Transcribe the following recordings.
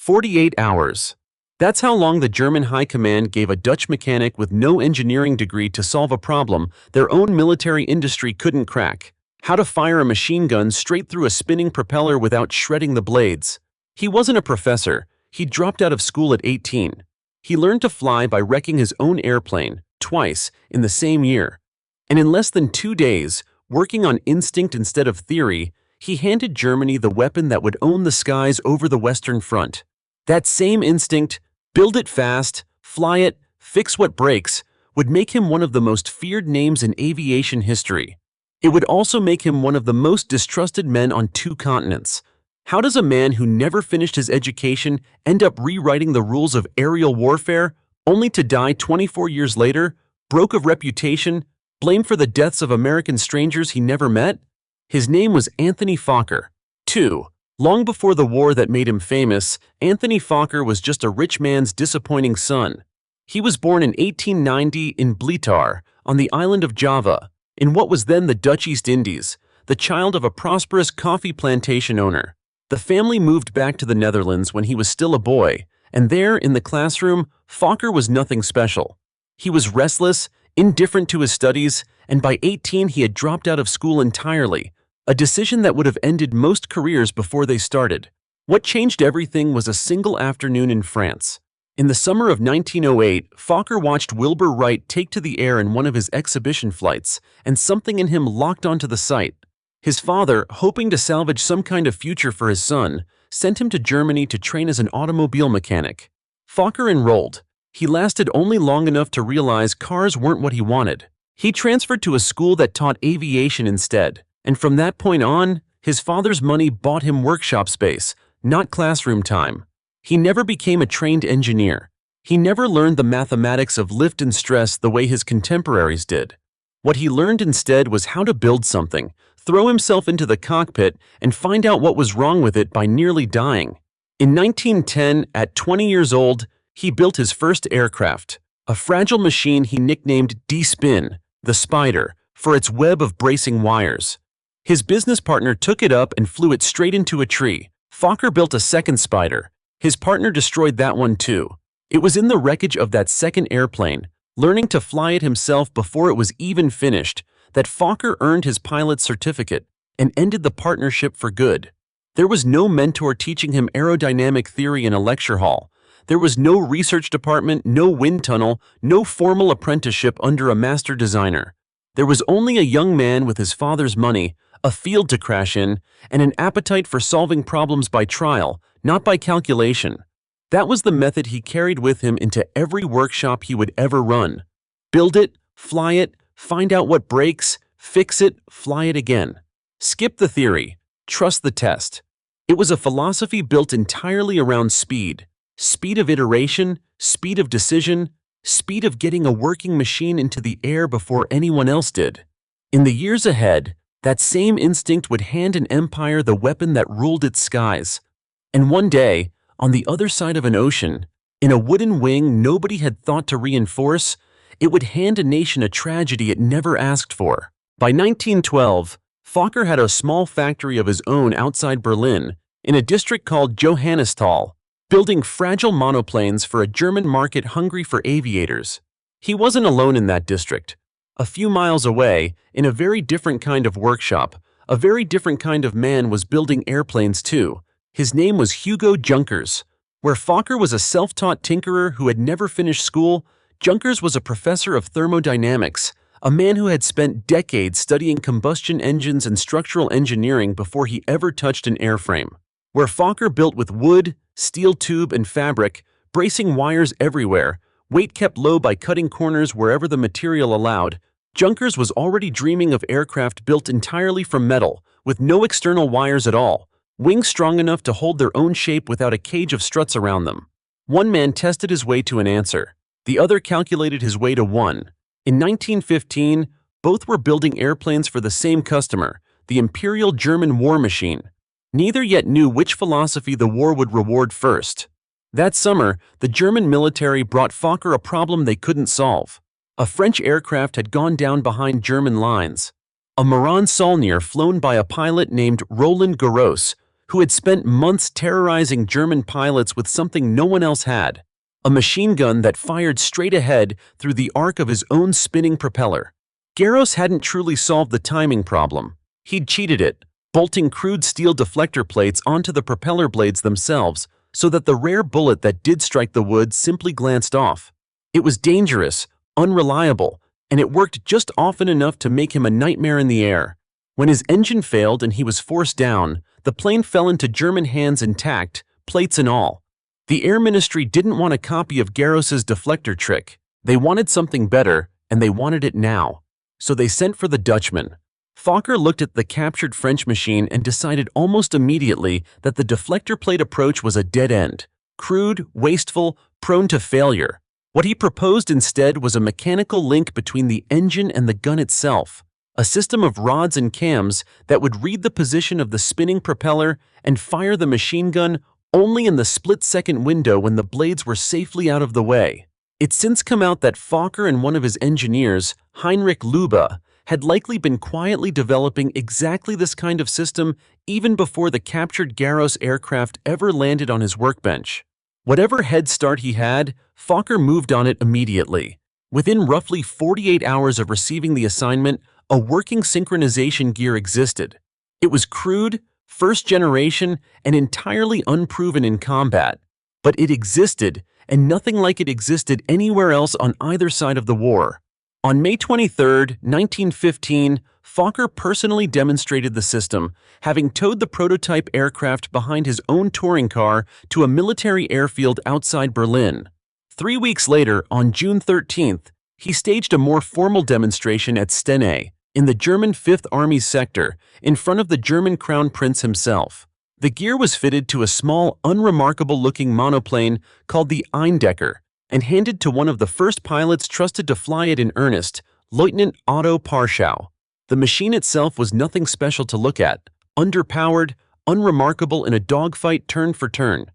48 hours. That's how long the German High Command gave a Dutch mechanic with no engineering degree to solve a problem their own military industry couldn't crack: how to fire a machine gun straight through a spinning propeller without shredding the blades. He wasn't a professor. He dropped out of school at 18. He learned to fly by wrecking his own airplane, twice, in the same year. And in less than 2 days, working on instinct instead of theory, he handed Germany the weapon that would own the skies over the Western Front. That same instinct, build it fast, fly it, fix what breaks, would make him one of the most feared names in aviation history. It would also make him one of the most distrusted men on 2 continents. How does a man who never finished his education end up rewriting the rules of aerial warfare, only to die 24 years later, broke of reputation, blamed for the deaths of American strangers he never met? His name was Anthony Fokker. 2. Long before the war that made him famous, Anthony Fokker was just a rich man's disappointing son. He was born in 1890 in Blitar, on the island of Java, in what was then the Dutch East Indies, the child of a prosperous coffee plantation owner. The family moved back to the Netherlands when he was still a boy, and there, in the classroom, Fokker was nothing special. He was restless, indifferent to his studies, and by 18 he had dropped out of school entirely, a decision that would have ended most careers before they started. What changed everything was a single afternoon in France. In the summer of 1908, Fokker watched Wilbur Wright take to the air in one of his exhibition flights, and something in him locked onto the sight. His father, hoping to salvage some kind of future for his son, sent him to Germany to train as an automobile mechanic. Fokker enrolled. He lasted only long enough to realize cars weren't what he wanted. He transferred to a school that taught aviation instead, and from that point on, his father's money bought him workshop space, not classroom time. He never became a trained engineer. He never learned the mathematics of lift and stress the way his contemporaries did. What he learned instead was how to build something, throw himself into the cockpit, and find out what was wrong with it by nearly dying. In 1910, at 20 years old, he built his first aircraft, a fragile machine he nicknamed D-Spin, the Spider, for its web of bracing wires. His business partner took it up and flew it straight into a tree. Fokker built a second Spider. His partner destroyed that one too. It was in the wreckage of that second airplane, learning to fly it himself before it was even finished, that Fokker earned his pilot's certificate and ended the partnership for good. There was no mentor teaching him aerodynamic theory in a lecture hall. There was no research department, no wind tunnel, no formal apprenticeship under a master designer. There was only a young man with his father's money, a field to crash in, and an appetite for solving problems by trial, not by calculation. That was the method he carried with him into every workshop he would ever run. Build it, fly it, find out what breaks, fix it, fly it again. Skip the theory, trust the test. It was a philosophy built entirely around speed. Speed of iteration, speed of decision, speed of getting a working machine into the air before anyone else did. In the years ahead, that same instinct would hand an empire the weapon that ruled its skies. And one day, on the other side of an ocean, in a wooden wing nobody had thought to reinforce, it would hand a nation a tragedy it never asked for. By 1912, Fokker had a small factory of his own outside Berlin, in a district called Johannisthal, building fragile monoplanes for a German market hungry for aviators. He wasn't alone in that district. A few miles away, in a very different kind of workshop, a very different kind of man was building airplanes too. His name was Hugo Junkers. Where Fokker was a self-taught tinkerer who had never finished school, Junkers was a professor of thermodynamics, a man who had spent decades studying combustion engines and structural engineering before he ever touched an airframe. Where Fokker built with wood, steel tube, and fabric, bracing wires everywhere, weight kept low by cutting corners wherever the material allowed, Junkers was already dreaming of aircraft built entirely from metal, with no external wires at all, wings strong enough to hold their own shape without a cage of struts around them. One man tested his way to an answer. The other calculated his way to one. In 1915, both were building airplanes for the same customer, the Imperial German war machine. Neither yet knew which philosophy the war would reward first. That summer, the German military brought Fokker a problem they couldn't solve. A French aircraft had gone down behind German lines. A Moran Saulnier flown by a pilot named Roland Garros, who had spent months terrorizing German pilots with something no one else had: a machine gun that fired straight ahead through the arc of his own spinning propeller. Garros hadn't truly solved the timing problem. He'd cheated it, bolting crude steel deflector plates onto the propeller blades themselves so that the rare bullet that did strike the wood simply glanced off. It was dangerous, unreliable, and it worked just often enough to make him a nightmare in the air. When his engine failed and he was forced down, the plane fell into German hands intact, plates and all. The Air Ministry didn't want a copy of Garros's deflector trick. They wanted something better, and they wanted it now. So they sent for the Dutchman. Fokker looked at the captured French machine and decided almost immediately that the deflector plate approach was a dead end. Crude, wasteful, prone to failure. What he proposed instead was a mechanical link between the engine and the gun itself. A system of rods and cams that would read the position of the spinning propeller and fire the machine gun only in the split-second window when the blades were safely out of the way. It's since come out that Fokker and one of his engineers, Heinrich Lube, had likely been quietly developing exactly this kind of system even before the captured Garros aircraft ever landed on his workbench. Whatever head start he had, Fokker moved on it immediately. Within roughly 48 hours of receiving the assignment, a working synchronization gear existed. It was crude, first generation, and entirely unproven in combat. But it existed, and nothing like it existed anywhere else on either side of the war. On May 23, 1915, Fokker personally demonstrated the system, having towed the prototype aircraft behind his own touring car to a military airfield outside Berlin. 3 weeks later, on June 13th, he staged a more formal demonstration at Stene, in the German 5th Army's sector, in front of the German Crown Prince himself. The gear was fitted to a small, unremarkable-looking monoplane called the Eindecker, and handed to one of the first pilots trusted to fly it in earnest, Lieutenant Otto Parschau. The machine itself was nothing special to look at, underpowered, unremarkable in a dogfight turn for turn.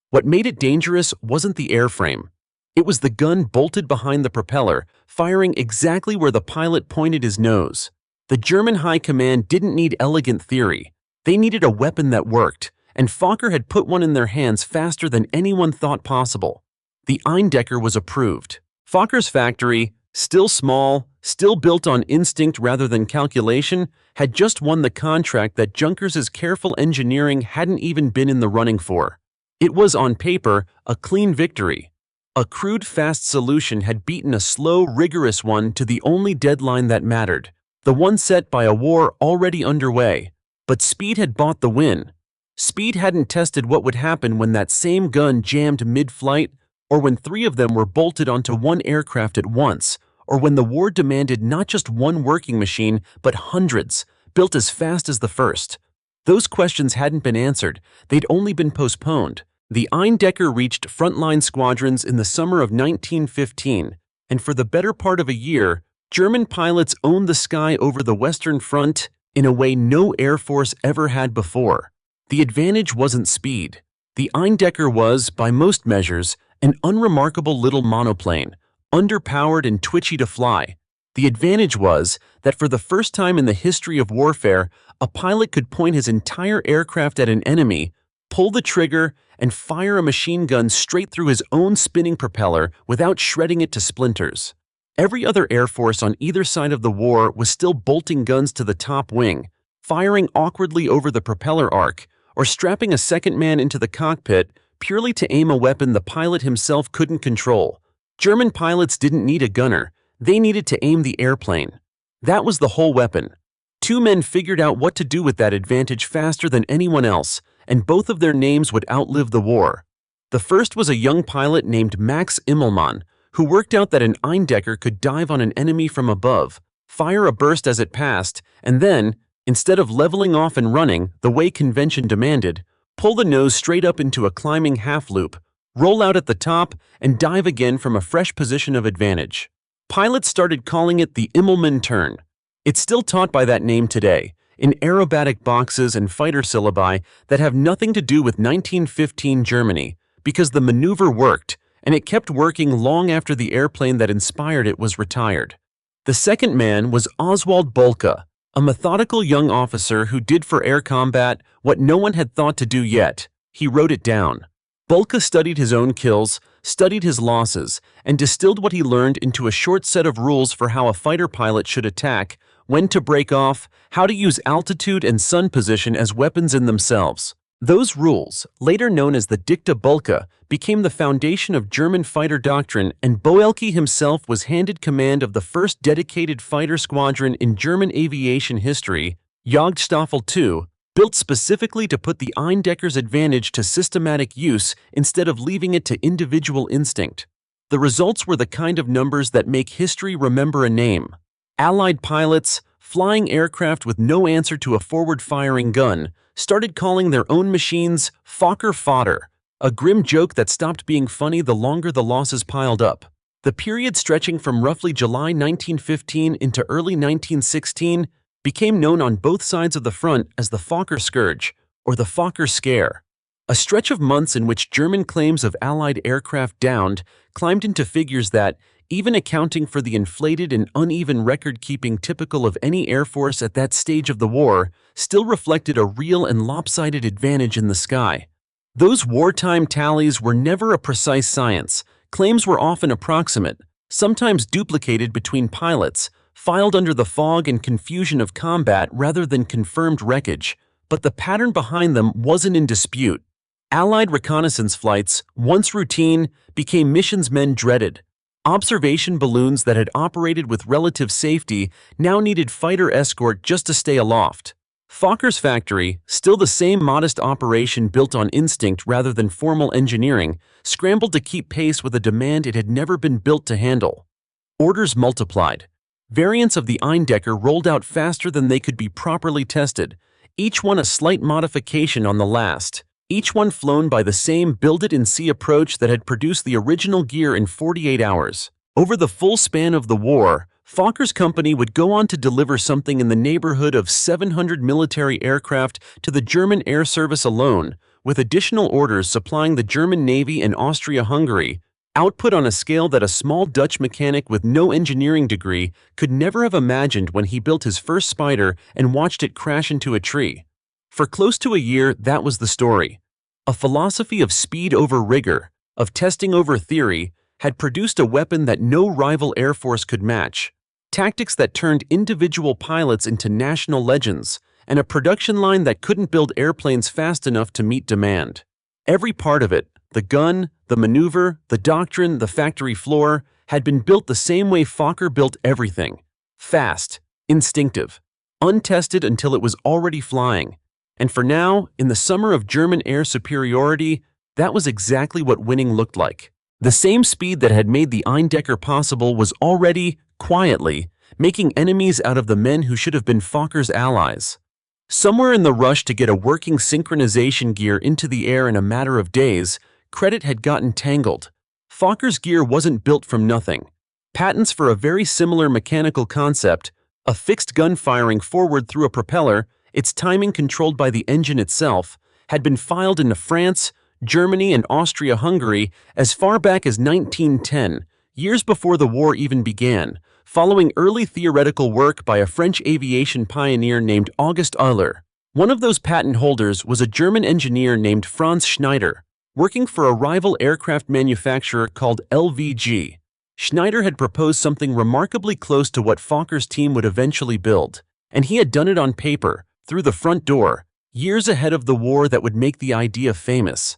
What made it dangerous wasn't the airframe. It was the gun bolted behind the propeller, firing exactly where the pilot pointed his nose. The German High Command didn't need elegant theory. They needed a weapon that worked, and Fokker had put one in their hands faster than anyone thought possible. The Eindecker was approved. Fokker's factory, still small, still built on instinct rather than calculation, had just won the contract that Junkers's careful engineering hadn't even been in the running for. It was, on paper, a clean victory. A crude, fast solution had beaten a slow, rigorous one to the only deadline that mattered, the one set by a war already underway. But speed had bought the win. Speed hadn't tested what would happen when that same gun jammed mid-flight, or when 3 of them were bolted onto one aircraft at once, or when the war demanded not just one working machine, but hundreds, built as fast as the first. Those questions hadn't been answered, they'd only been postponed. The Eindecker reached frontline squadrons in the summer of 1915, and for the better part of a year, German pilots owned the sky over the Western Front in a way no Air Force ever had before. The advantage wasn't speed. The Eindecker was, by most measures, an unremarkable little monoplane, underpowered and twitchy to fly. The advantage was that for the first time in the history of warfare, a pilot could point his entire aircraft at an enemy, pull the trigger, and fire a machine gun straight through his own spinning propeller without shredding it to splinters. Every other Air Force on either side of the war was still bolting guns to the top wing, firing awkwardly over the propeller arc, or strapping a second man into the cockpit purely to aim a weapon the pilot himself couldn't control. German pilots didn't need a gunner, they needed to aim the airplane. That was the whole weapon. 2 men figured out what to do with that advantage faster than anyone else, and both of their names would outlive the war. The first was a young pilot named Max Immelmann, who worked out that an Eindecker could dive on an enemy from above, fire a burst as it passed, and then, instead of leveling off and running the way convention demanded, pull the nose straight up into a climbing half-loop, roll out at the top, and dive again from a fresh position of advantage. Pilots started calling it the Immelmann turn. It's still taught by that name today, in aerobatic boxes and fighter syllabi that have nothing to do with 1915 Germany, because the maneuver worked, and it kept working long after the airplane that inspired it was retired. The second man was Oswald Bolke, A methodical young officer who did for air combat what no one had thought to do yet. He wrote it down. Bulka studied his own kills, studied his losses, and distilled what he learned into a short set of rules for how a fighter pilot should attack, when to break off, how to use altitude and sun position as weapons in themselves. Those rules, later known as the Dicta Bulka, became the foundation of German fighter doctrine, and Boelke himself was handed command of the first dedicated fighter squadron in German aviation history, Jagdstaffel II, built specifically to put the Eindecker's advantage to systematic use instead of leaving it to individual instinct. The results were the kind of numbers that make history remember a name. Allied pilots, flying aircraft with no answer to a forward-firing gun, started calling their own machines Fokker fodder, a grim joke that stopped being funny the longer the losses piled up. The period stretching from roughly July 1915 into early 1916 became known on both sides of the front as the Fokker Scourge, or the Fokker Scare. A stretch of months in which German claims of Allied aircraft downed climbed into figures that, even accounting for the inflated and uneven record-keeping typical of any air force at that stage of the war, still reflected a real and lopsided advantage in the sky. Those wartime tallies were never a precise science. Claims were often approximate, sometimes duplicated between pilots, filed under the fog and confusion of combat rather than confirmed wreckage, but the pattern behind them wasn't in dispute. Allied reconnaissance flights, once routine, became missions men dreaded. Observation balloons that had operated with relative safety now needed fighter escort just to stay aloft. Fokker's factory, still the same modest operation built on instinct rather than formal engineering, scrambled to keep pace with a demand it had never been built to handle. Orders multiplied. Variants of the Eindecker rolled out faster than they could be properly tested, each one a slight modification on the last. Each one flown by the same build-it-and-see approach that had produced the original gear in 48 hours. Over the full span of the war, Fokker's company would go on to deliver something in the neighborhood of 700 military aircraft to the German Air Service alone, with additional orders supplying the German Navy and Austria-Hungary, output on a scale that a small Dutch mechanic with no engineering degree could never have imagined when he built his first Spider and watched it crash into a tree. For close to a year, that was the story. A philosophy of speed over rigor, of testing over theory, had produced a weapon that no rival air force could match, tactics that turned individual pilots into national legends, and a production line that couldn't build airplanes fast enough to meet demand. Every part of it, the gun, the maneuver, the doctrine, the factory floor, had been built the same way Fokker built everything. Fast, instinctive, untested until it was already flying. And for now, in the summer of German air superiority, that was exactly what winning looked like. The same speed that had made the Eindecker possible was already, quietly, making enemies out of the men who should have been Fokker's allies. Somewhere in the rush to get a working synchronization gear into the air in a matter of days, credit had gotten tangled. Fokker's gear wasn't built from nothing. Patents for a very similar mechanical concept, a fixed gun firing forward through a propeller, its timing controlled by the engine itself, had been filed into France, Germany, and Austria-Hungary as far back as 1910, years before the war even began, following early theoretical work by a French aviation pioneer named August Euler. One of those patent holders was a German engineer named Franz Schneider, working for a rival aircraft manufacturer called LVG. Schneider had proposed something remarkably close to what Fokker's team would eventually build, and he had done it on paper, through the front door, years ahead of the war that would make the idea famous.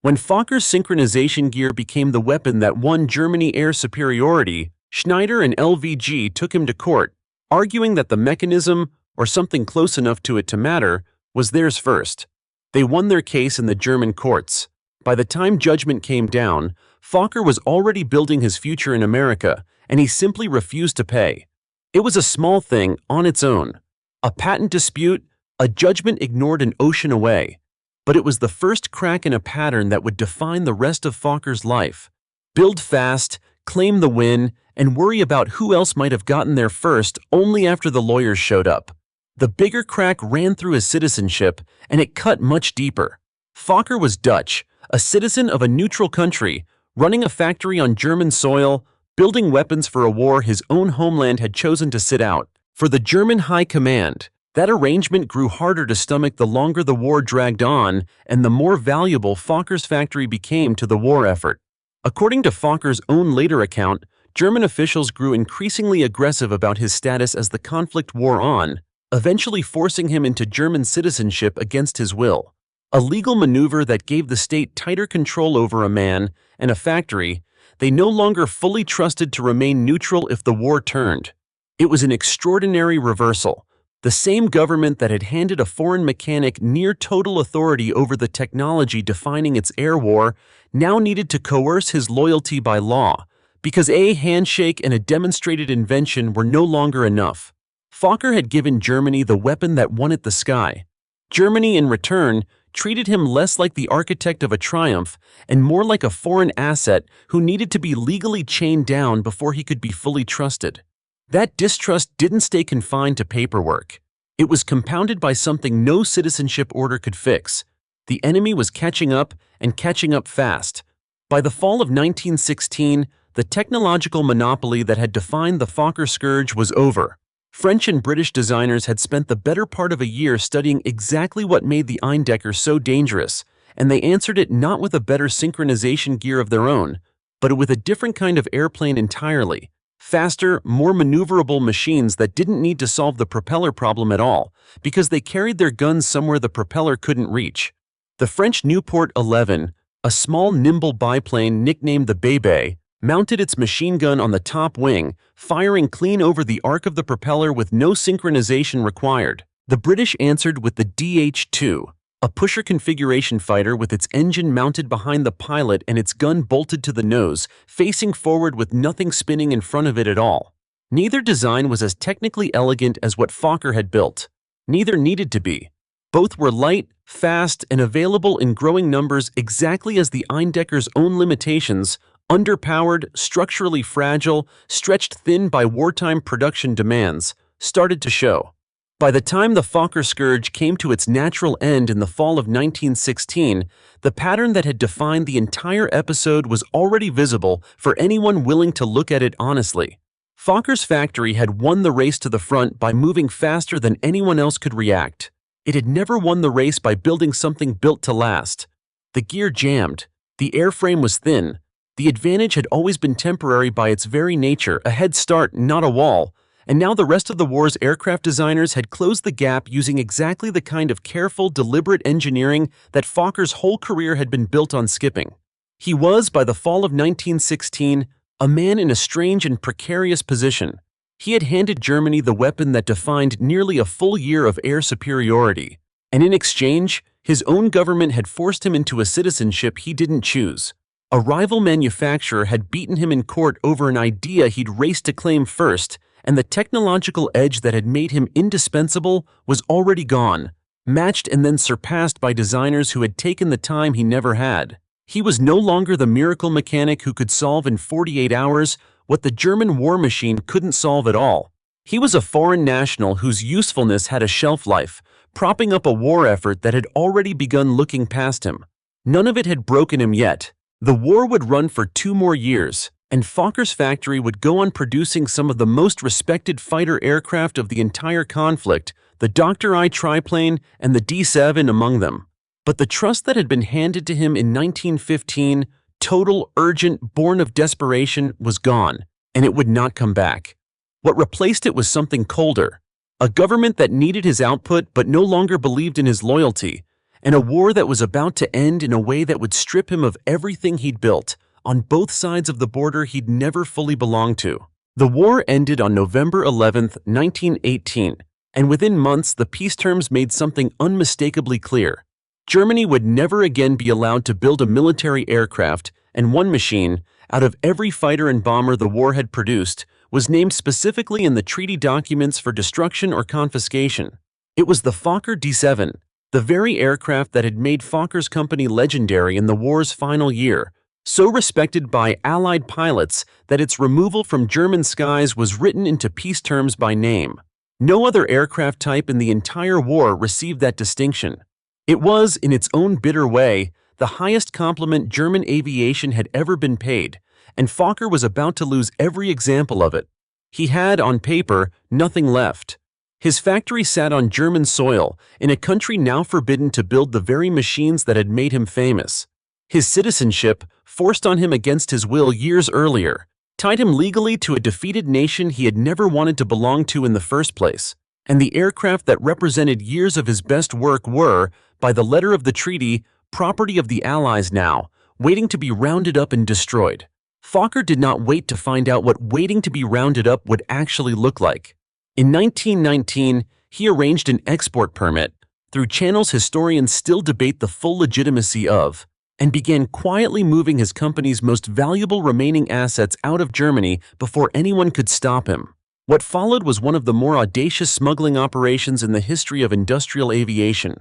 When Fokker's synchronization gear became the weapon that won Germany air superiority, Schneider and LVG took him to court, arguing that the mechanism, or something close enough to it to matter, was theirs first. They won their case in the German courts. By the time judgment came down, Fokker was already building his future in America, and he simply refused to pay. It was a small thing on its own. A patent dispute, a judgment ignored an ocean away. But it was the first crack in a pattern that would define the rest of Fokker's life. Build fast, claim the win, and worry about who else might have gotten there first only after the lawyers showed up. The bigger crack ran through his citizenship, and it cut much deeper. Fokker was Dutch, a citizen of a neutral country, running a factory on German soil, building weapons for a war his own homeland had chosen to sit out. For the German High Command, that arrangement grew harder to stomach the longer the war dragged on and the more valuable Fokker's factory became to the war effort. According to Fokker's own later account, German officials grew increasingly aggressive about his status as the conflict wore on, eventually forcing him into German citizenship against his will. A legal maneuver that gave the state tighter control over a man and a factory they no longer fully trusted to remain neutral if the war turned. It was an extraordinary reversal. The same government that had handed a foreign mechanic near total authority over the technology defining its air war now needed to coerce his loyalty by law, because a handshake and a demonstrated invention were no longer enough. Fokker had given Germany the weapon that won it the sky. Germany, in return, treated him less like the architect of a triumph and more like a foreign asset who needed to be legally chained down before he could be fully trusted. That distrust didn't stay confined to paperwork. It was compounded by something no citizenship order could fix. The enemy was catching up and catching up fast. By the fall of 1916, the technological monopoly that had defined the Fokker Scourge was over. French and British designers had spent the better part of a year studying exactly what made the Eindecker so dangerous, and they answered it not with a better synchronization gear of their own, but with a different kind of airplane entirely. Faster, more maneuverable machines that didn't need to solve the propeller problem at all, because they carried their guns somewhere the propeller couldn't reach. The French Nieuport 11, a small nimble biplane nicknamed the Bébé, mounted its machine gun on the top wing, firing clean over the arc of the propeller with no synchronization required. The British answered with the DH-2, a pusher configuration fighter with its engine mounted behind the pilot and its gun bolted to the nose, facing forward with nothing spinning in front of it at all. Neither design was as technically elegant as what Fokker had built. Neither needed to be. Both were light, fast, and available in growing numbers exactly as the Eindecker's own limitations, underpowered, structurally fragile, stretched thin by wartime production demands, started to show. By the time the Fokker Scourge came to its natural end in the fall of 1916, the pattern that had defined the entire episode was already visible for anyone willing to look at it honestly. Fokker's factory had won the race to the front by moving faster than anyone else could react. It had never won the race by building something built to last. The gear jammed. The airframe was thin. The advantage had always been temporary by its very nature, a head start, not a wall. And now the rest of the war's aircraft designers had closed the gap using exactly the kind of careful, deliberate engineering that Fokker's whole career had been built on skipping. He was, by the fall of 1916, a man in a strange and precarious position. He had handed Germany the weapon that defined nearly a full year of air superiority, and in exchange, his own government had forced him into a citizenship he didn't choose. A rival manufacturer had beaten him in court over an idea he'd raced to claim first, and the technological edge that had made him indispensable was already gone, matched and then surpassed by designers who had taken the time he never had. He was no longer the miracle mechanic who could solve in 48 hours what the German war machine couldn't solve at all. He was a foreign national whose usefulness had a shelf life, propping up a war effort that had already begun looking past him. None of it had broken him yet. The war would run for 2 more years, and Fokker's factory would go on producing some of the most respected fighter aircraft of the entire conflict, the Dr. I triplane and the D-7 among them. But the trust that had been handed to him in 1915, total, urgent, born of desperation, was gone, and it would not come back. What replaced it was something colder, a government that needed his output but no longer believed in his loyalty, and a war that was about to end in a way that would strip him of everything he'd built, on both sides of the border he'd never fully belonged to. The war ended on November 11, 1918, and within months the peace terms made something unmistakably clear. Germany would never again be allowed to build a military aircraft, and one machine, out of every fighter and bomber the war had produced, was named specifically in the treaty documents for destruction or confiscation. It was the Fokker D-7, the very aircraft that had made Fokker's company legendary in the war's final year, so respected by Allied pilots that its removal from German skies was written into peace terms by name. No other aircraft type in the entire war received that distinction. It was, in its own bitter way, the highest compliment German aviation had ever been paid, and Fokker was about to lose every example of it. He had, on paper, nothing left. His factory sat on German soil, in a country now forbidden to build the very machines that had made him famous. His citizenship, forced on him against his will years earlier, tied him legally to a defeated nation he had never wanted to belong to in the first place. And the aircraft that represented years of his best work were, by the letter of the treaty, property of the Allies now, waiting to be rounded up and destroyed. Fokker did not wait to find out what waiting to be rounded up would actually look like. In 1919, he arranged an export permit, through channels historians still debate the full legitimacy of, and began quietly moving his company's most valuable remaining assets out of Germany before anyone could stop him. What followed was one of the more audacious smuggling operations in the history of industrial aviation.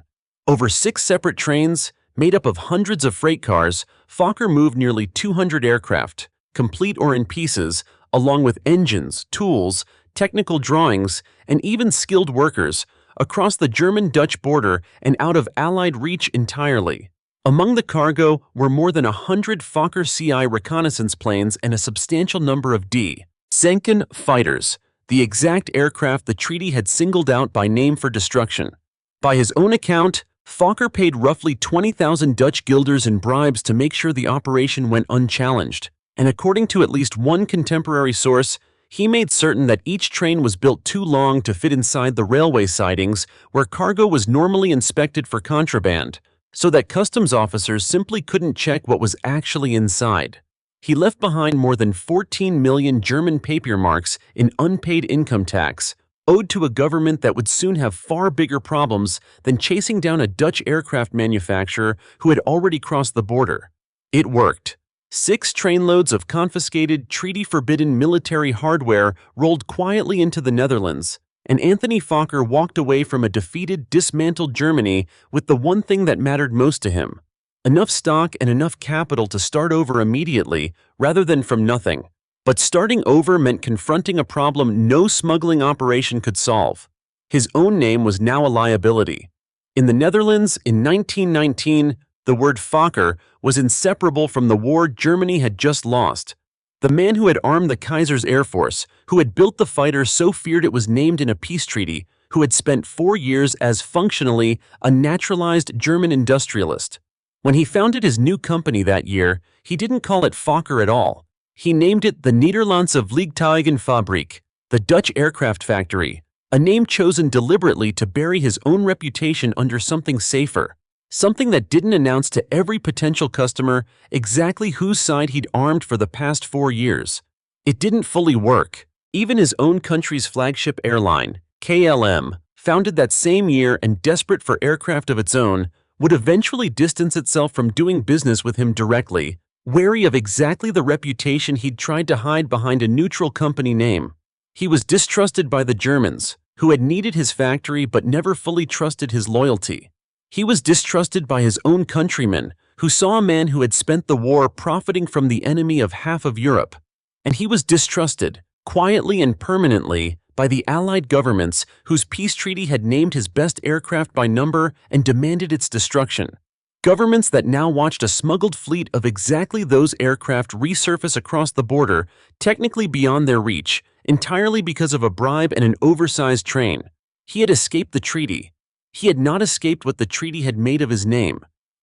Over 6 separate trains, made up of hundreds of freight cars, Fokker moved nearly 200 aircraft, complete or in pieces, along with engines, tools, technical drawings, and even skilled workers, across the German-Dutch border and out of Allied reach entirely. Among the cargo were more than 100 Fokker CI reconnaissance planes and a substantial number of D-Senken fighters, the exact aircraft the treaty had singled out by name for destruction. By his own account, Fokker paid roughly 20,000 Dutch guilders in bribes to make sure the operation went unchallenged, and according to at least one contemporary source, he made certain that each train was built too long to fit inside the railway sidings where cargo was normally inspected for contraband, so that customs officers simply couldn't check what was actually inside. He left behind more than 14 million German paper marks in unpaid income tax, owed to a government that would soon have far bigger problems than chasing down a Dutch aircraft manufacturer who had already crossed the border. It worked. 6 trainloads of confiscated, treaty-forbidden military hardware rolled quietly into the Netherlands, and Anthony Fokker walked away from a defeated, dismantled Germany with the one thing that mattered most to him: enough stock and enough capital to start over immediately rather than from nothing. But starting over meant confronting a problem no smuggling operation could solve. His own name was now a liability. In the Netherlands, in 1919, the word Fokker was inseparable from the war Germany had just lost. The man who had armed the Kaiser's Air Force, who had built the fighter so feared it was named in a peace treaty, who had spent 4 years as functionally a naturalized German industrialist. When he founded his new company that year, he didn't call it Fokker at all. He named it the Nederlandse Vliegtuigenfabriek, the Dutch aircraft factory, a name chosen deliberately to bury his own reputation under something safer, something that didn't announce to every potential customer exactly whose side he'd armed for the past 4 years. It didn't fully work. Even his own country's flagship airline, KLM, founded that same year and desperate for aircraft of its own, would eventually distance itself from doing business with him directly, wary of exactly the reputation he'd tried to hide behind a neutral company name. He was distrusted by the Germans, who had needed his factory but never fully trusted his loyalty. He was distrusted by his own countrymen, who saw a man who had spent the war profiting from the enemy of half of Europe. And he was distrusted, quietly and permanently, by the Allied governments whose peace treaty had named his best aircraft by number and demanded its destruction. Governments that now watched a smuggled fleet of exactly those aircraft resurface across the border, technically beyond their reach, entirely because of a bribe and an oversized train. He had escaped the treaty. He had not escaped what the treaty had made of his name.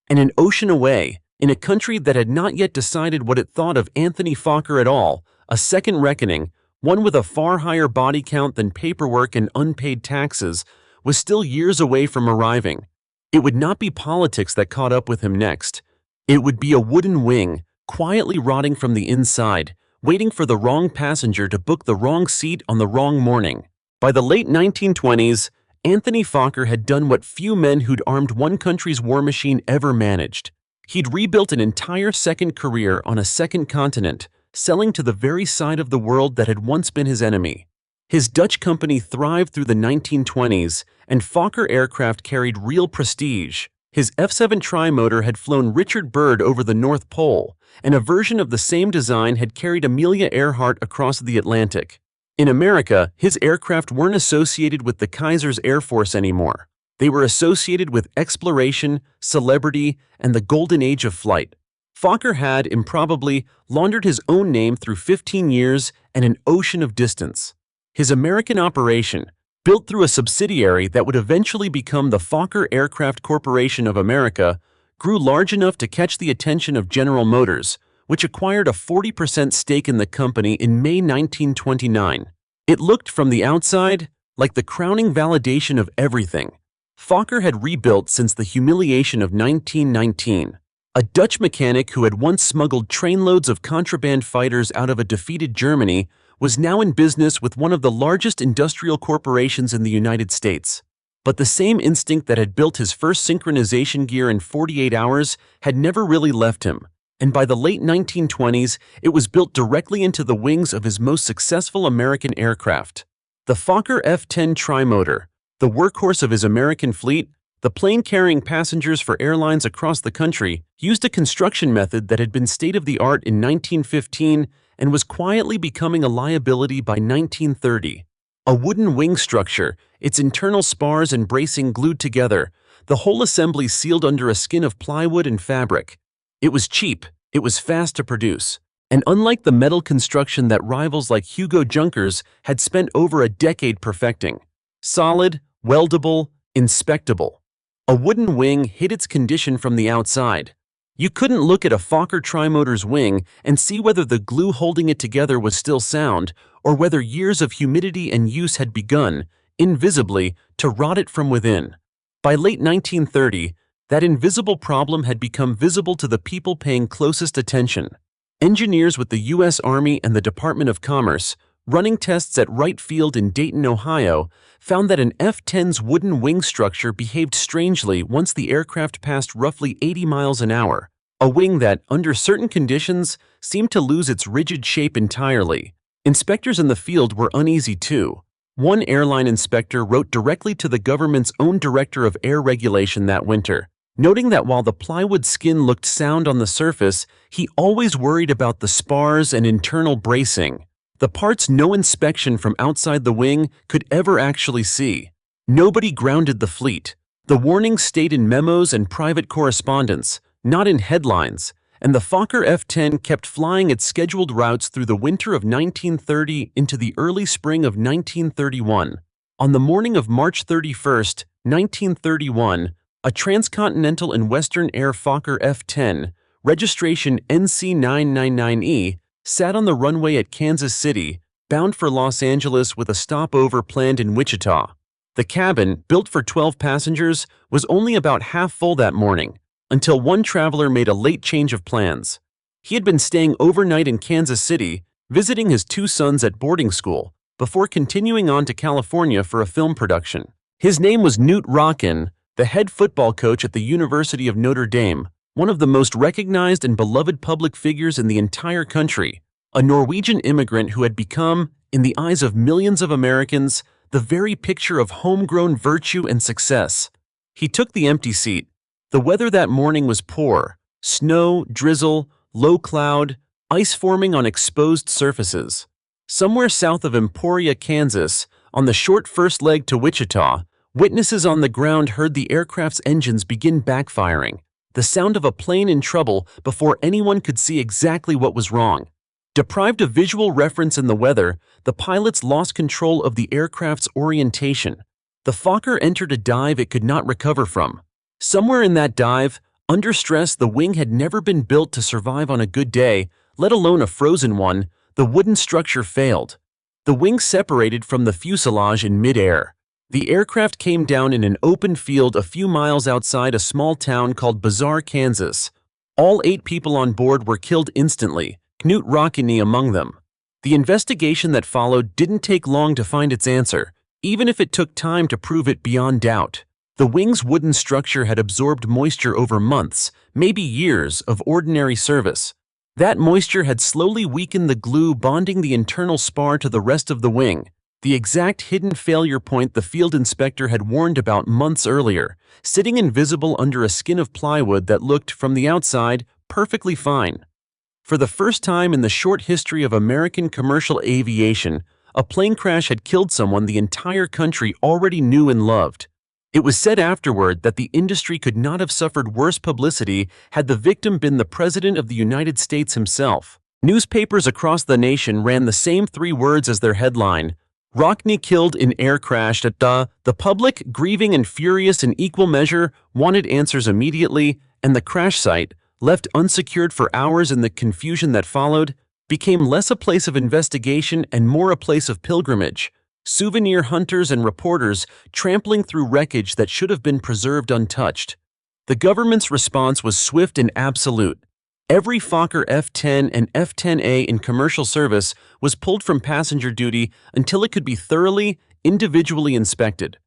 And an ocean away, in a country that had not yet decided what it thought of Anthony Fokker at all, a second reckoning, one with a far higher body count than paperwork and unpaid taxes, was still years away from arriving. It would not be politics that caught up with him next. It would be a wooden wing, quietly rotting from the inside, waiting for the wrong passenger to book the wrong seat on the wrong morning. By the late 1920s, Anthony Fokker had done what few men who'd armed one country's war machine ever managed. He'd rebuilt an entire second career on a second continent, selling to the very side of the world that had once been his enemy. His Dutch company thrived through the 1920s, and Fokker aircraft carried real prestige. His F-7 trimotor had flown Richard Byrd over the North Pole, and a version of the same design had carried Amelia Earhart across the Atlantic. In America, his aircraft weren't associated with the Kaiser's Air Force anymore. They were associated with exploration, celebrity, and the golden age of flight. Fokker had, improbably, laundered his own name through 15 years and an ocean of distance. His American operation, built through a subsidiary that would eventually become the Fokker Aircraft Corporation of America, grew large enough to catch the attention of General Motors, which acquired a 40% stake in the company in May 1929. It looked from the outside like the crowning validation of everything Fokker had rebuilt since the humiliation of 1919. A Dutch mechanic who had once smuggled trainloads of contraband fighters out of a defeated Germany was now in business with one of the largest industrial corporations in the United States. But the same instinct that had built his first synchronization gear in 48 hours had never really left him, and by the late 1920s, it was built directly into the wings of his most successful American aircraft. The Fokker F-10 trimotor, the workhorse of his American fleet, the plane carrying passengers for airlines across the country, used a construction method that had been state-of-the-art in 1915 and was quietly becoming a liability by 1930. A wooden wing structure, its internal spars and bracing glued together, the whole assembly sealed under a skin of plywood and fabric. It was cheap, it was fast to produce, and unlike the metal construction that rivals like Hugo Junkers had spent over a decade perfecting. Solid, weldable, inspectable. A wooden wing hid its condition from the outside. You couldn't look at a Fokker trimotor's wing and see whether the glue holding it together was still sound or whether years of humidity and use had begun, invisibly, to rot it from within. By late 1930, that invisible problem had become visible to the people paying closest attention. Engineers with the U.S. Army and the Department of Commerce, running tests at Wright Field in Dayton, Ohio, found that an F-10's wooden wing structure behaved strangely once the aircraft passed roughly 80 miles an hour, a wing that, under certain conditions, seemed to lose its rigid shape entirely. Inspectors in the field were uneasy too. One airline inspector wrote directly to the government's own Director of Air Regulation that winter, noting that while the plywood skin looked sound on the surface, he always worried about the spars and internal bracing, the parts no inspection from outside the wing could ever actually see. Nobody grounded the fleet. The warnings stayed in memos and private correspondence, not in headlines, and the Fokker F-10 kept flying its scheduled routes through the winter of 1930 into the early spring of 1931. On the morning of March 31, 1931, a transcontinental and Western Air Fokker F-10, registration NC999E, sat on the runway at Kansas City, bound for Los Angeles with a stopover planned in Wichita. The cabin, built for 12 passengers, was only about half full that morning, until one traveler made a late change of plans. He had been staying overnight in Kansas City, visiting his two sons at boarding school, before continuing on to California for a film production. His name was Knut Rockne, the head football coach at the University of Notre Dame, one of the most recognized and beloved public figures in the entire country, a Norwegian immigrant who had become, in the eyes of millions of Americans, the very picture of homegrown virtue and success. He took the empty seat. The weather that morning was poor: snow, drizzle, low cloud, ice forming on exposed surfaces. Somewhere south of Emporia, Kansas, on the short first leg to Wichita, witnesses on the ground heard the aircraft's engines begin backfiring, the sound of a plane in trouble before anyone could see exactly what was wrong. Deprived of visual reference in the weather, the pilots lost control of the aircraft's orientation. The Fokker entered a dive it could not recover from. Somewhere in that dive, under stress the wing had never been built to survive on a good day, let alone a frozen one. The wooden structure failed. The wing separated from the fuselage in mid-air. The aircraft came down in an open field a few miles outside a small town called Bazaar, Kansas. All 8 people on board were killed instantly, Knut Rockne among them. The investigation that followed didn't take long to find its answer, even if it took time to prove it beyond doubt. The wing's wooden structure had absorbed moisture over months, maybe years, of ordinary service. That moisture had slowly weakened the glue bonding the internal spar to the rest of the wing, the exact hidden failure point the field inspector had warned about months earlier, sitting invisible under a skin of plywood that looked, from the outside, perfectly fine. For the first time in the short history of American commercial aviation, a plane crash had killed someone the entire country already knew and loved. It was said afterward that the industry could not have suffered worse publicity had the victim been the President of the United States himself. Newspapers across the nation ran the same 3 words as their headline: Rockne killed in air crash. The public, grieving and furious in equal measure, wanted answers immediately, and the crash site, left unsecured for hours in the confusion that followed, became less a place of investigation and more a place of pilgrimage. Souvenir hunters and reporters trampling through wreckage that should have been preserved untouched. The government's response was swift and absolute. Every Fokker F-10 and F-10A in commercial service was pulled from passenger duty until it could be thoroughly, individually inspected.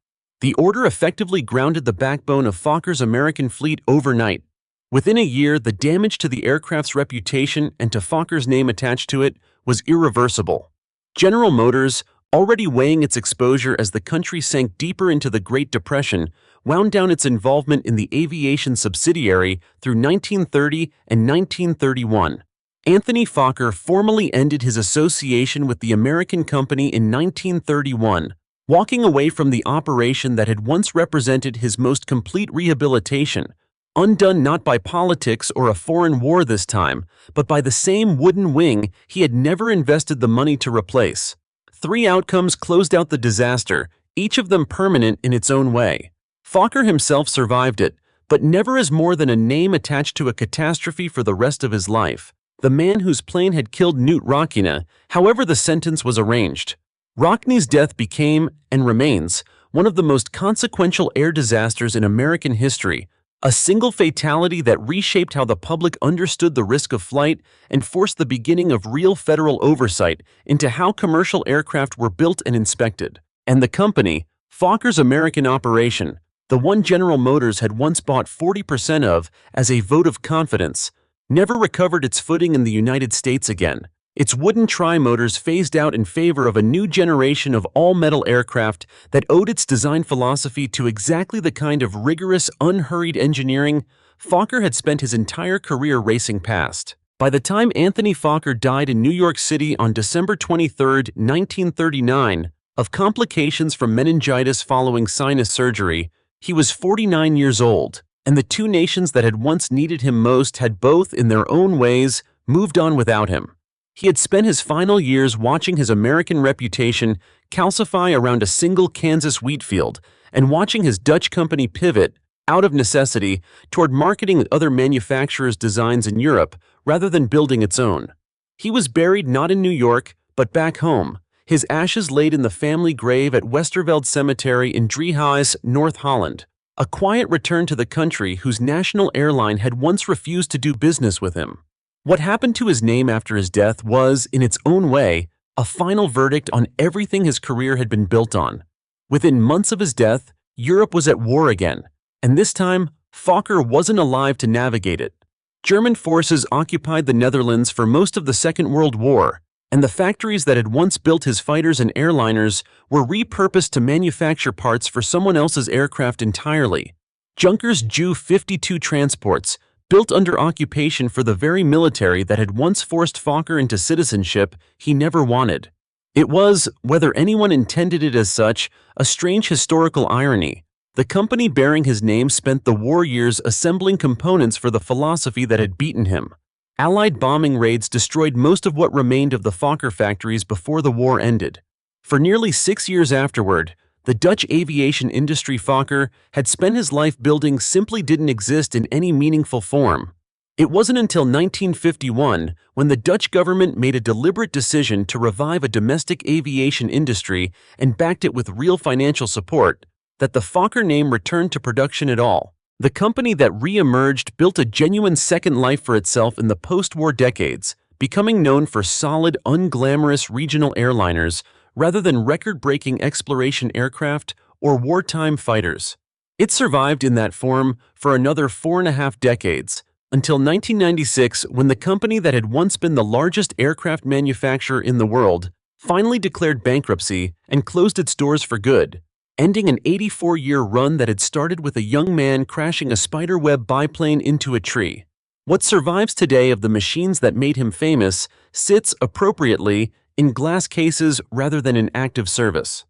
The order effectively grounded the backbone of Fokker's American fleet overnight. Within a year, the damage to the aircraft's reputation and to Fokker's name attached to it was irreversible. General Motors, already weighing its exposure as the country sank deeper into the Great Depression, wound down its involvement in the aviation subsidiary through 1930 and 1931. Anthony Fokker formally ended his association with the American company in 1931, walking away from the operation that had once represented his most complete rehabilitation, undone not by politics or a foreign war this time, but by the same wooden wing he had never invested the money to replace. 3 outcomes closed out the disaster, each of them permanent in its own way. Fokker himself survived it, but never as more than a name attached to a catastrophe for the rest of his life. The man whose plane had killed Knut Rockne, however the sentence was arranged. Rockne's death became, and remains, one of the most consequential air disasters in American history, a single fatality that reshaped how the public understood the risk of flight and forced the beginning of real federal oversight into how commercial aircraft were built and inspected. And the company, Fokker's American operation, the one General Motors had once bought 40% of as a vote of confidence, never recovered its footing in the United States again. Its wooden tri-motors phased out in favor of a new generation of all-metal aircraft that owed its design philosophy to exactly the kind of rigorous, unhurried engineering Fokker had spent his entire career racing past. By the time Anthony Fokker died in New York City on December 23, 1939, of complications from meningitis following sinus surgery, he was 49 years old, and the two nations that had once needed him most had both, in their own ways, moved on without him. He had spent his final years watching his American reputation calcify around a single Kansas wheat field and watching his Dutch company pivot, out of necessity, toward marketing other manufacturers' designs in Europe rather than building its own. He was buried not in New York, but back home, his ashes laid in the family grave at Westerveld Cemetery in Driehuis, North Holland, a quiet return to the country whose national airline had once refused to do business with him. What happened to his name after his death was, in its own way, a final verdict on everything his career had been built on. Within months of his death, Europe was at war again, and this time, Fokker wasn't alive to navigate it. German forces occupied the Netherlands for most of the Second World War, and the factories that had once built his fighters and airliners were repurposed to manufacture parts for someone else's aircraft entirely. Junkers Ju-52 transports, built under occupation for the very military that had once forced Fokker into citizenship he never wanted. It was, whether anyone intended it as such, a strange historical irony. The company bearing his name spent the war years assembling components for the philosophy that had beaten him. Allied bombing raids destroyed most of what remained of the Fokker factories before the war ended. For nearly 6 years afterward, the Dutch aviation industry Fokker had spent his life building simply didn't exist in any meaningful form. It wasn't until 1951, when the Dutch government made a deliberate decision to revive a domestic aviation industry and backed it with real financial support, that the Fokker name returned to production at all. The company that re-emerged built a genuine second life for itself in the post-war decades, becoming known for solid, unglamorous regional airliners rather than record-breaking exploration aircraft or wartime fighters. It survived in that form for another 4.5 decades, until 1996, when the company that had once been the largest aircraft manufacturer in the world finally declared bankruptcy and closed its doors for good, ending an 84-year run that had started with a young man crashing a spiderweb biplane into a tree. What survives today of the machines that made him famous sits, appropriately, in glass cases rather than in active service.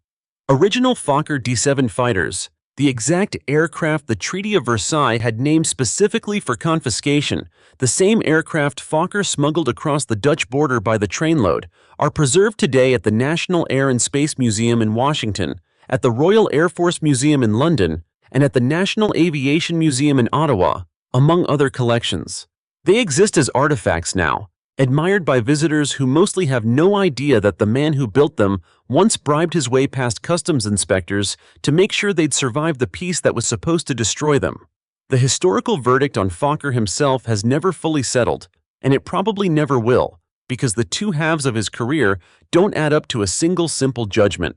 Original Fokker D-7 fighters, The exact aircraft the Treaty of Versailles had named specifically for confiscation, the same aircraft Fokker smuggled across the Dutch border by the trainload, are preserved today at the National Air and Space Museum in Washington, at the Royal Air Force Museum in London, and at the National Aviation Museum in Ottawa, among other collections. They exist as artifacts now, admired by visitors who mostly have no idea that the man who built them once bribed his way past customs inspectors to make sure they'd survive the piece that was supposed to destroy them. The historical verdict on Fokker himself has never fully settled, and it probably never will, because the two halves of his career don't add up to a single simple judgment.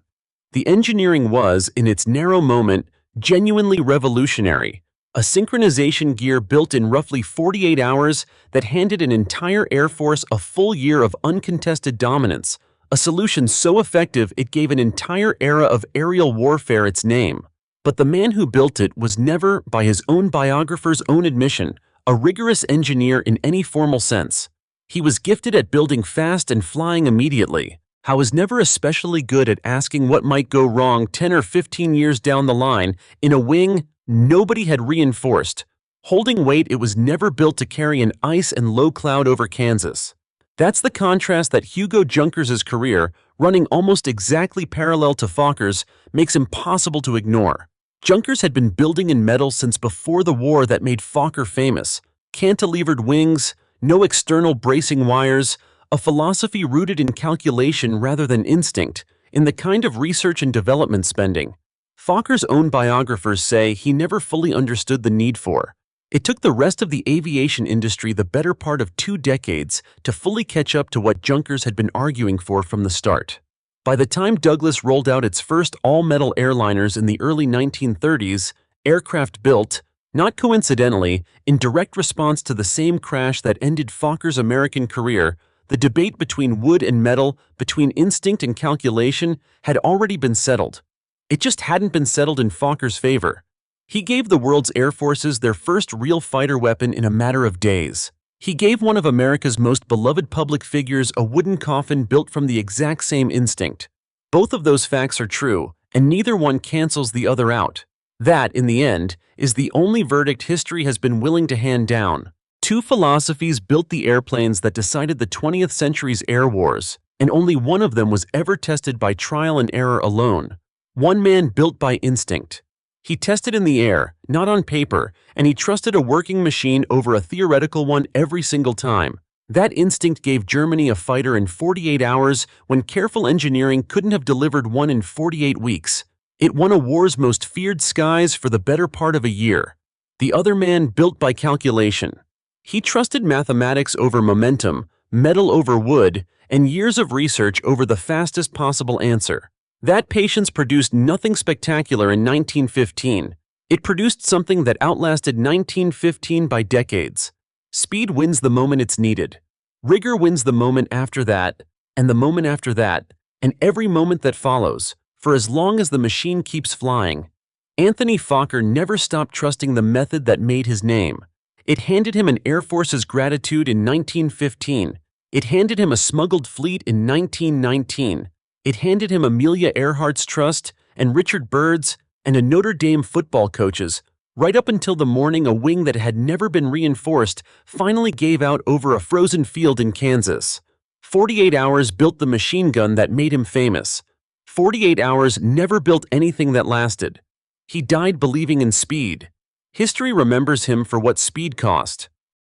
The engineering was, in its narrow moment, genuinely revolutionary. A synchronization gear built in roughly 48 hours that handed an entire Air Force a full year of uncontested dominance, a solution so effective it gave an entire era of aerial warfare its name. But the man who built it was never, by his own biographer's own admission, a rigorous engineer in any formal sense. He was gifted at building fast and flying immediately. He was never especially good at asking what might go wrong 10 or 15 years down the line in a wing nobody had reinforced. Holding weight, it was never built to carry an ice and low cloud over Kansas. That's the contrast that Hugo Junkers's career, running almost exactly parallel to Fokker's, makes impossible to ignore. Junkers had been building in metal since before the war that made Fokker famous. Cantilevered wings, no external bracing wires, a philosophy rooted in calculation rather than instinct, in the kind of research and development spending Fokker's own biographers say he never fully understood the need for. It took the rest of the aviation industry the better part of 2 decades to fully catch up to what Junkers had been arguing for from the start. By the time Douglas rolled out its first all-metal airliners in the early 1930s, aircraft built, not coincidentally, in direct response to the same crash that ended Fokker's American career, the debate between wood and metal, between instinct and calculation, had already been settled. It just hadn't been settled in Fokker's favor. He gave the world's air forces their first real fighter weapon in a matter of days. He gave one of America's most beloved public figures a wooden coffin built from the exact same instinct. Both of those facts are true, and neither one cancels the other out. That, in the end, is the only verdict history has been willing to hand down. 2 philosophies built the airplanes that decided the 20th century's air wars, and only one of them was ever tested by trial and error alone. One man built by instinct. He tested in the air, not on paper, and he trusted a working machine over a theoretical one every single time. That instinct gave Germany a fighter in 48 hours when careful engineering couldn't have delivered one in 48 weeks. It won a war's most feared skies for the better part of a year. The other man built by calculation. He trusted mathematics over momentum, metal over wood, and years of research over the fastest possible answer. That patience produced nothing spectacular in 1915. It produced something that outlasted 1915 by decades. Speed wins the moment it's needed. Rigor wins the moment after that, and the moment after that, and every moment that follows, for as long as the machine keeps flying. Anthony Fokker never stopped trusting the method that made his name. It handed him an Air Force's gratitude in 1915. It handed him a smuggled fleet in 1919. It handed him Amelia Earhart's trust and Richard Byrd's and a Notre Dame football coach's, right up until the morning a wing that had never been reinforced finally gave out over a frozen field in Kansas. 48 hours built the machine gun that made him famous. 48 hours never built anything that lasted. He died believing in speed. History remembers him for what speed cost.